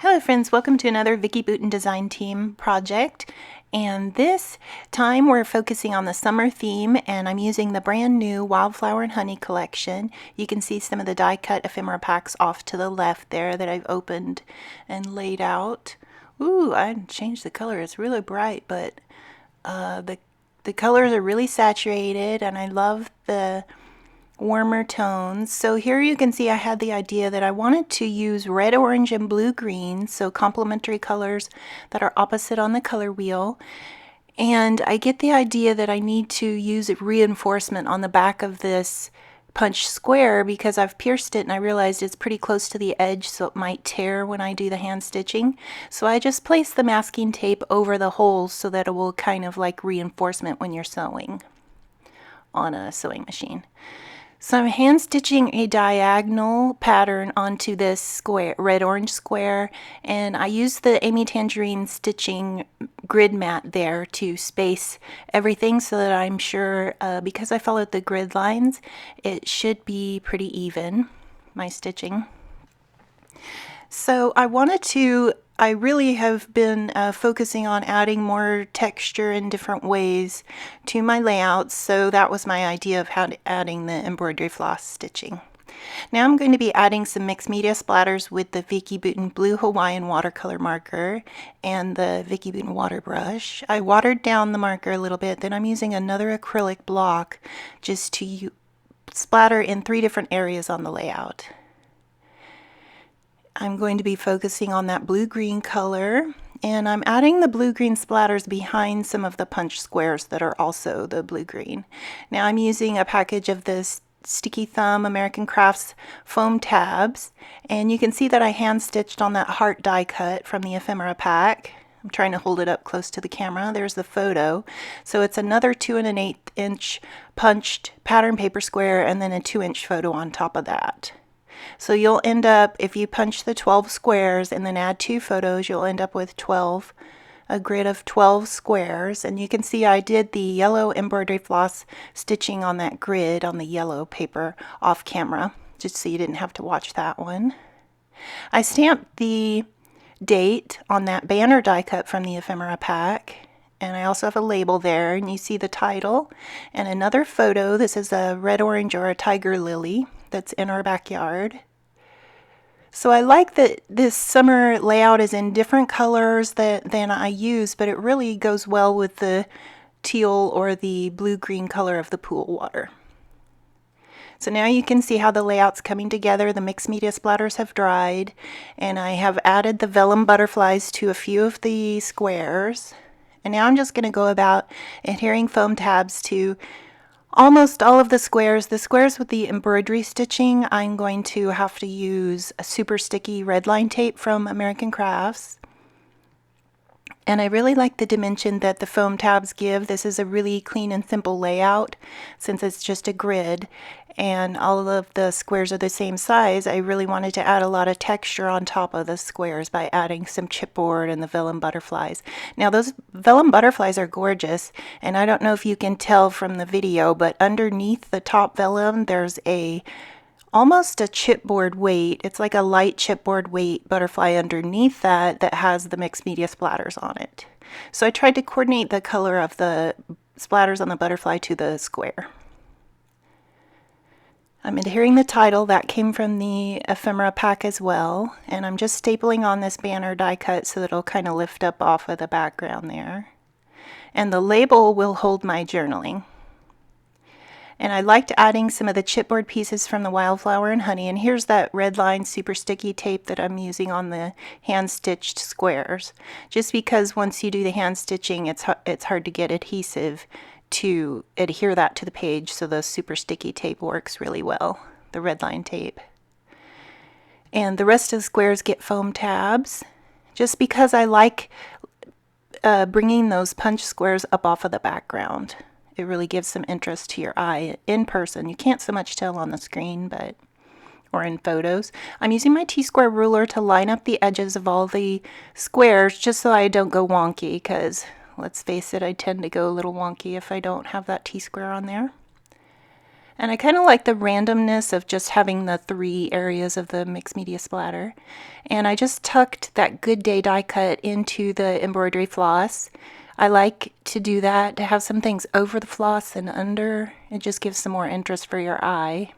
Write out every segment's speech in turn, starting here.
Hello friends, welcome to another Vicki Boutin Design Team project, and this time we're focusing on the summer theme, and I'm using the brand new Wildflower and Honey collection. You can see some of the die cut ephemera packs off to the left there that I've opened and laid out. Ooh, I changed the color, it's really bright, but the colors are really saturated and I love the warmer tones. So here you can see I had the idea that I wanted to use red, orange, and blue green, so complementary colors that are opposite on the color wheel. And I get the idea that I need to use reinforcement on the back of this punch square because I've pierced it and I realized it's pretty close to the edge, so it might tear when I do the hand stitching. So I just place the masking tape over the holes so that it will kind of like reinforcement when you're sewing on a sewing machine. So I'm hand stitching a diagonal pattern onto this square, red-orange square, and I use the Amy Tangerine stitching grid mat there to space everything so that I'm sure, because I followed the grid lines, it should be pretty even, my stitching. So I really have been focusing on adding more texture in different ways to my layouts, so that was my idea of adding the embroidery floss stitching. Now I'm going to be adding some mixed media splatters with the Vicki Boutin Blue Hawaiian watercolor marker and the Vicki Boutin water brush. I watered down the marker a little bit, then I'm using another acrylic block just to splatter in 3 different areas on the layout. I'm going to be focusing on that blue-green color, and I'm adding the blue-green splatters behind some of the punch squares that are also the blue-green. Now I'm using a package of this Sticky Thumb American Crafts foam tabs, and you can see that I hand stitched on that heart die cut from the ephemera pack. I'm trying to hold it up close to the camera. There's the photo. So it's another 2 1/8 inch punched pattern paper square and then a 2-inch photo on top of that. So you'll end up, if you punch the 12 squares and then add 2 photos, you'll end up with a grid of 12 squares. And you can see I did the yellow embroidery floss stitching on that grid on the yellow paper off camera, just so you didn't have to watch that one. I stamped the date on that banner die cut from the ephemera pack. And I also have a label there, and you see the title and another photo. This is a red, orange, or a tiger lily that's in our backyard. So I like that this summer layout is in different colors than I use, but it really goes well with the teal or the blue-green color of the pool water. So now you can see how the layout's coming together. The mixed media splatters have dried, and I have added the vellum butterflies to a few of the squares. And now I'm just going to go about adhering foam tabs to almost all of the squares. The squares with the embroidery stitching, I'm going to have to use a super sticky red line tape from American Crafts. And I really like the dimension that the foam tabs give. This is a really clean and simple layout since it's just a grid and all of the squares are the same size. I really wanted to add a lot of texture on top of the squares by adding some chipboard and the vellum butterflies. Now those vellum butterflies are gorgeous, and I don't know if you can tell from the video, but underneath the top vellum there's almost a chipboard weight. It's like a light chipboard weight butterfly underneath that has the mixed media splatters on it. So I tried to coordinate the color of the splatters on the butterfly to the square. I'm adhering the title that came from the ephemera pack as well, and I'm just stapling on this banner die cut so that it'll kind of lift up off of the background there. And the label will hold my journaling. And I liked adding some of the chipboard pieces from the Wildflower and Honey, and here's that red line super sticky tape that I'm using on the hand stitched squares, just because once you do the hand stitching it's hard to get adhesive to adhere that to the page, so the super sticky tape works really well, the red line tape. And the rest of the squares get foam tabs, just because I like bringing those punch squares up off of the background. It really gives some interest to your eye in person. You can't so much tell on the screen, or in photos. I'm using my T-square ruler to line up the edges of all the squares just so I don't go wonky, because let's face it, I tend to go a little wonky if I don't have that T-square on there. And I kind of like the randomness of just having the 3 areas of the mixed media splatter. And I just tucked that Good Day die cut into the embroidery floss. I like to do that, to have some things over the floss and under. It just gives some more interest for your eye.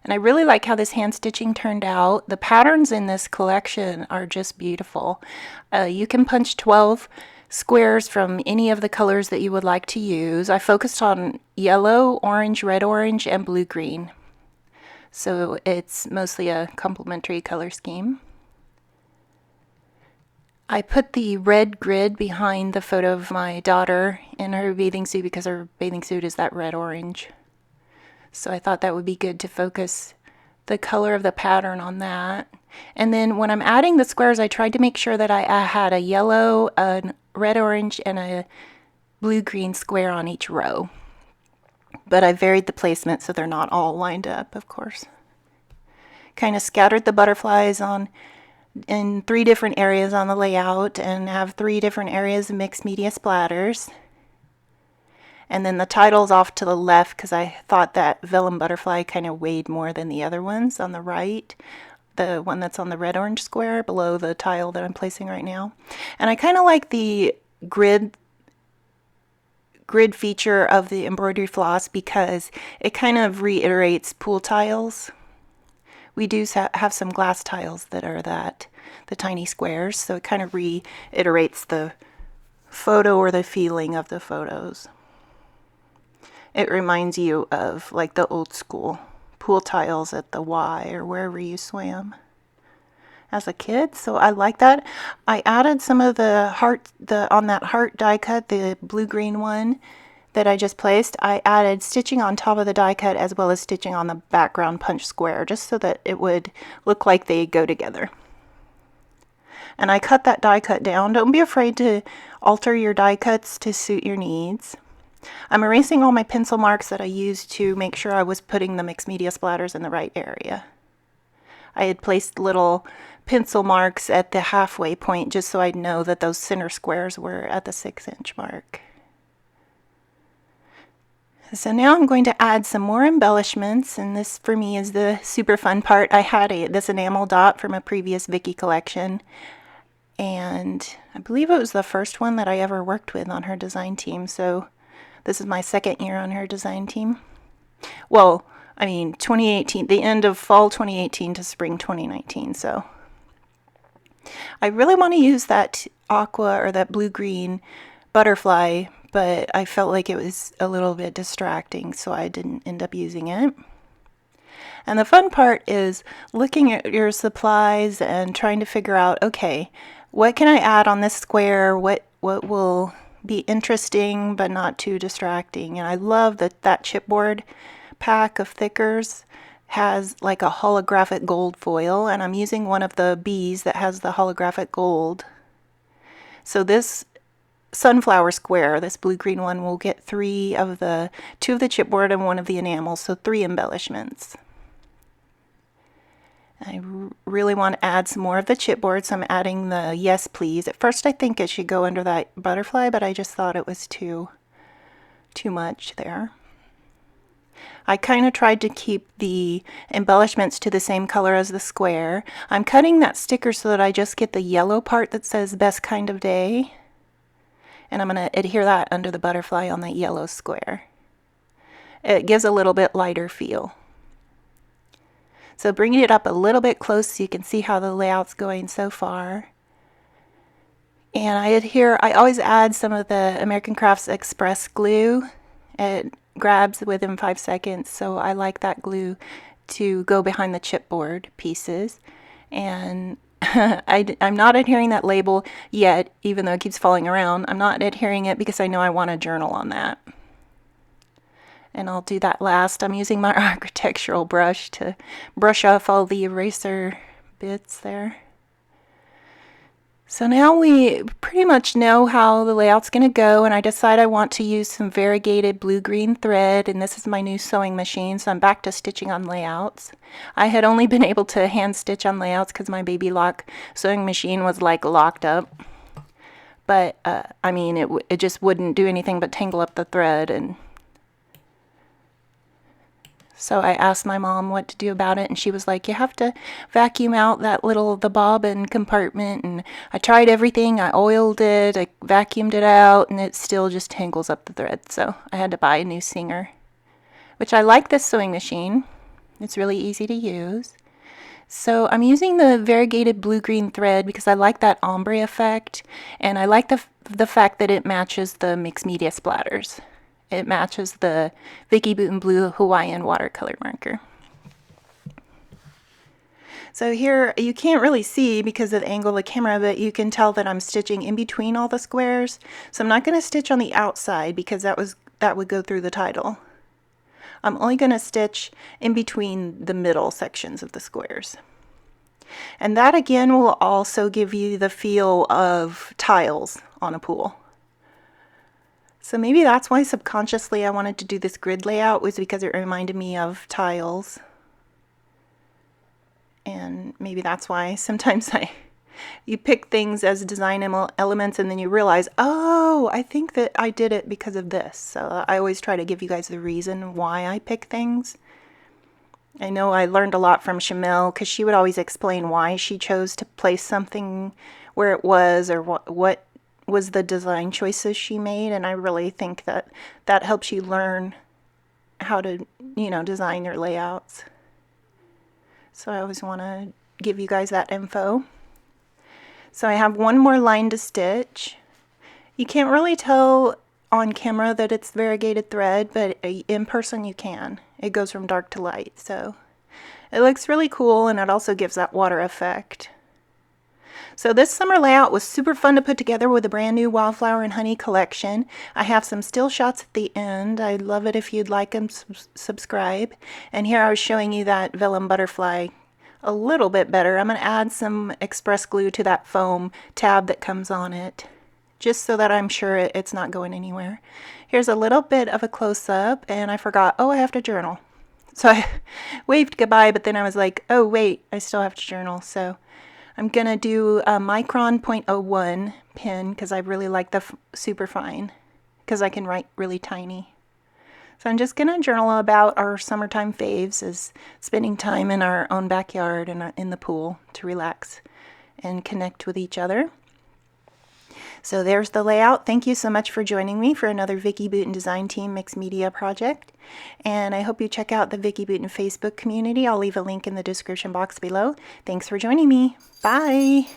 And I really like how this hand stitching turned out. The patterns in this collection are just beautiful. You can punch 12 squares from any of the colors that you would like to use. I focused on yellow, orange, red orange, and blue green. So it's mostly a complementary color scheme. I put the red grid behind the photo of my daughter in her bathing suit because her bathing suit is that red orange. So I thought that would be good to focus the color of the pattern on that. And then when I'm adding the squares, I tried to make sure that I had a yellow, a red orange, and a blue green square on each row. But I varied the placement so they're not all lined up, of course. Kind of scattered the butterflies in 3 different areas on the layout and have 3 different areas of mixed media splatters. And then the title's off to the left because I thought that vellum butterfly kind of weighed more than the other ones on the right. The one that's on the red orange square below the tile that I'm placing right now. And I kind of like the grid feature of the embroidery floss because it kind of reiterates pool tiles. We do have some glass tiles that are the tiny squares, so it kind of reiterates the photo or the feeling of the photos. It reminds you of like the old school pool tiles at the Y or wherever you swam as a kid, so I like that. I added some of the heart, on that heart die cut, the blue-green one that I just placed. I added stitching on top of the die cut as well as stitching on the background punch square, just so that it would look like they go together. And I cut that die cut down. Don't be afraid to alter your die cuts to suit your needs. I'm erasing all my pencil marks that I used to make sure I was putting the mixed media splatters in the right area. I had placed little pencil marks at the halfway point just so I'd know that those center squares were at the 6-inch mark. So now I'm going to add some more embellishments, and this for me is the super fun part. I had this enamel dot from a previous Vicki collection, and I believe it was the first one that I ever worked with on her design team, so this is my 2nd year on her design team. Well, I mean 2018, the end of fall 2018 to spring 2019, so I really want to use that aqua or that blue-green butterfly, but I felt like it was a little bit distracting, so I didn't end up using it. And the fun part is looking at your supplies and trying to figure out, okay, what can I add on this square? What will be interesting but not too distracting? And I love that chipboard pack of thickers has like a holographic gold foil, and I'm using one of the bees that has the holographic gold. So this sunflower square, this blue-green one, will get 2 of the chipboard and 1 of the enamel, so 3 embellishments. I really want to add some more of the chipboard, so I'm adding the Yes Please. At first I think it should go under that butterfly, but I just thought it was too much there. I kind of tried to keep the embellishments to the same color as the square. I'm cutting that sticker so that I just get the yellow part that says Best Kind of Day. And I'm going to adhere that under the butterfly on that yellow square. It gives a little bit lighter feel. So bringing it up a little bit close so you can see how the layout's going so far. And I always add some of the American Crafts Express glue. It grabs within 5 seconds, so I like that glue to go behind the chipboard pieces. And I'm not adhering that label yet, even though it keeps falling around. I'm not adhering it because I know I want a journal on that. And I'll do that last. I'm using my architectural brush to brush off all the eraser bits there. So now we pretty much know how the layout's going to go, and I decide I want to use some variegated blue-green thread, and this is my new sewing machine, so I'm back to stitching on layouts. I had only been able to hand stitch on layouts because my baby lock sewing machine was like locked up. But I mean, it just wouldn't do anything but tangle up the thread, and So I asked my mom what to do about it, and she was like, you have to vacuum out the bobbin compartment. And I tried everything. I oiled it, I vacuumed it out, and it still just tangles up the thread. So I had to buy a new Singer, which I like this sewing machine. It's really easy to use. So I'm using the variegated blue-green thread because I like that ombre effect, and I like the fact that it matches the mixed media splatters. It matches the Vicki Boutin Blue Hawaiian watercolor marker. So here, you can't really see because of the angle of the camera, but you can tell that I'm stitching in between all the squares. So I'm not going to stitch on the outside because that would go through the title. I'm only going to stitch in between the middle sections of the squares. And that again will also give you the feel of tiles on a pool. So maybe that's why subconsciously I wanted to do this grid layout, was because it reminded me of tiles. And maybe that's why sometimes you pick things as design elements and then you realize, oh, I think that I did it because of this. So I always try to give you guys the reason why I pick things. I know I learned a lot from Shamel because she would always explain why she chose to place something where it was, or what was the design choices she made. And I really think that that helps you learn how to, design your layouts. So I always want to give you guys that info. So I have one more line to stitch. You can't really tell on camera that it's variegated thread, but in person you can. It goes from dark to light, so it looks really cool, and it also gives that water effect. So this summer layout was super fun to put together with a brand new Wildflower and Honey collection. I have some still shots at the end. I'd love it if you'd like and subscribe. And here I was showing you that vellum butterfly a little bit better. I'm going to add some express glue to that foam tab that comes on it, just so that I'm sure it's not going anywhere. Here's a little bit of a close-up, and I forgot, oh, I have to journal. So I waved goodbye, but then I was like, oh wait, I still have to journal. So I'm gonna do a micron 0.01 pen because I really like the super fine, because I can write really tiny. So I'm just gonna journal about our summertime faves, as spending time in our own backyard and in the pool to relax and connect with each other. So there's the layout. Thank you so much for joining me for another Vicki Boutin Design Team Mixed Media project. And I hope you check out the Vicki Boutin Facebook community. I'll leave a link in the description box below. Thanks for joining me. Bye!